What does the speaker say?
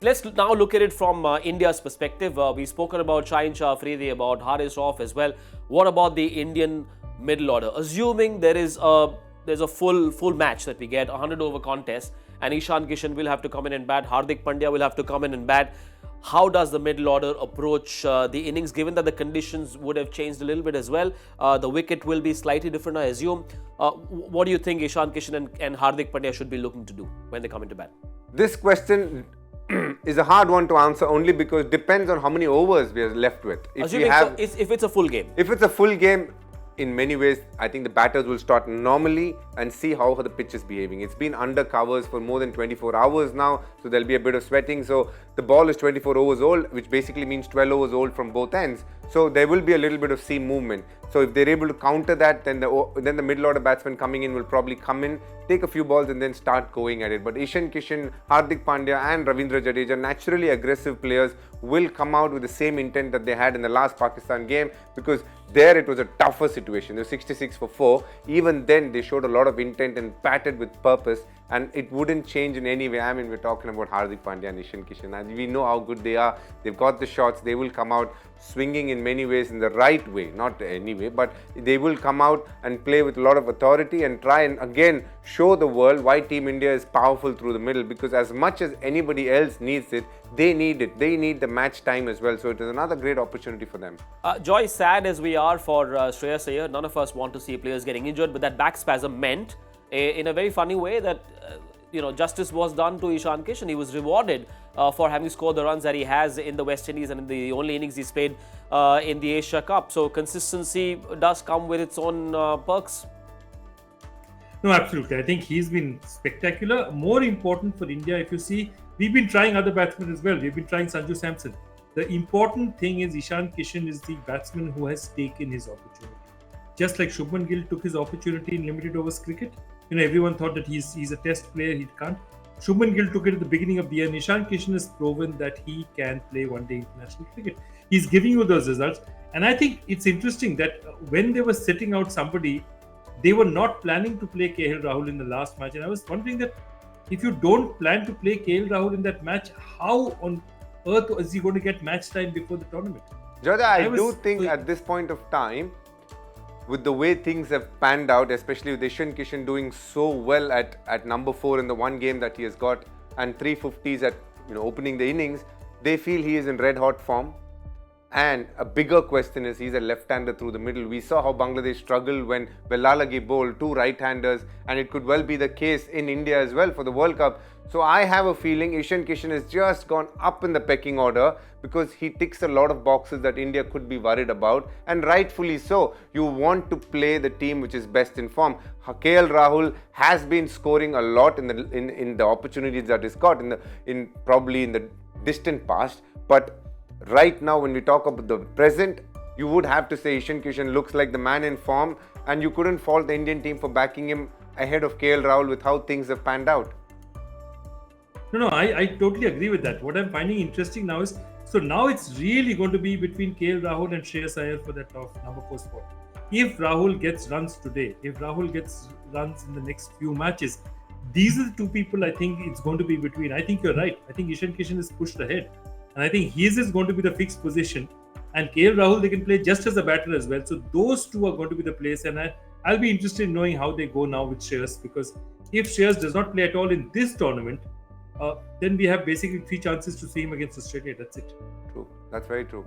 Let's now look at it from India's perspective. We've spoken about Shaheen Shah Afridi, about Haris Rauf as well. What about the Indian middle order? Assuming there's a full match that we get, a 100-over contest, and Ishan Kishan will have to come in and bat, Hardik Pandya will have to come in and bat. How does the middle order approach the innings, given that the conditions would have changed a little bit as well? The wicket will be slightly different, I assume. What do you think Ishan Kishan and Hardik Pandya should be looking to do when they come into bat? This question is a hard one to answer only because it depends on how many overs we are left with. If it's a full game. If it's a full game, in many ways, I think the batters will start normally and see how the pitch is behaving. It's been under covers for more than 24 hours now, so there'll be a bit of sweating. So the ball is 24 overs old, which basically means 12 overs old from both ends. So there will be a little bit of seam movement. So if they're able to counter that, then the middle order batsman coming in will probably come in, take a few balls and then start going at it. But Ishan Kishan, Hardik Pandya and Ravindra Jadeja, naturally aggressive players, will come out with the same intent that they had in the last Pakistan game, because there it was a tougher situation. They were 66 for 4. Even then they showed a lot of intent and batted with purpose, and it wouldn't change in any way. I mean, we're talking about Hardik Pandya and Ishan Kishan, and we know how good they are. They've got the shots. They will come out swinging in many ways in the right way, not any way, but they will come out and play with a lot of authority and try and again show the world why Team India is powerful through the middle, because as much as anybody else needs it, they need it. They need the match time as well. So it is another great opportunity for them. Joy, sad as we are for Shreyas Iyer, none of us want to see players getting injured, but that back spasm meant in a very funny way that justice was done to Ishan Kishan. He was rewarded for having scored the runs that he has in the West Indies and in the only innings he's played in the Asia Cup. So consistency does come with its own perks. No, absolutely. I think he's been spectacular. More important for India, if you see, we've been trying other batsmen as well. We've been trying Sanju Samson. The important thing is Ishan Kishan is the batsman who has taken his opportunity. Just like Shubman Gill took his opportunity in limited overs cricket. Everyone thought that he's a test player, he can't. Shubman Gill took it at the beginning of the year, and Ishan Kishan has proven that he can play one-day international cricket. He's giving you those results. And I think it's interesting that when they were setting out somebody, they were not planning to play KL Rahul in the last match. And I was wondering that if you don't plan to play KL Rahul in that match, how on earth is he going to get match time before the tournament? Jodha, I do think at this point of time, with the way things have panned out, especially with Ishan Kishan doing so well at number 4 in the one game that he has got, and 350s at opening the innings, they feel he is in red hot form. And a bigger question is, he's a left-hander through the middle. We saw how Bangladesh struggled when Velalagi bowled 2 right-handers, and it could well be the case in India as well for the World Cup. So I have a feeling Ishan Kishan has just gone up in the pecking order because he ticks a lot of boxes that India could be worried about, and rightfully so. You want to play the team which is best in form. KL Rahul has been scoring a lot in the opportunities that he's got probably in the distant past, but right now, when we talk about the present, you would have to say Ishan Kishan looks like the man in form, and you couldn't fault the Indian team for backing him ahead of KL Rahul with how things have panned out. No, I totally agree with that. What I'm finding interesting now is, so now it's really going to be between KL Rahul and Shreyas Iyer for that number 4 spot. If Rahul gets runs today, if Rahul gets runs in the next few matches, these are the two people I think it's going to be between. I think you're right. I think Ishan Kishan is pushed ahead. And I think his is going to be the fixed position. And KL Rahul, they can play just as a batter as well. So those two are going to be the players. And I'll be interested in knowing how they go now with Shreyas. Because if Shreyas does not play at all in this tournament, then we have basically 3 chances to see him against Australia. That's it. True. That's very true.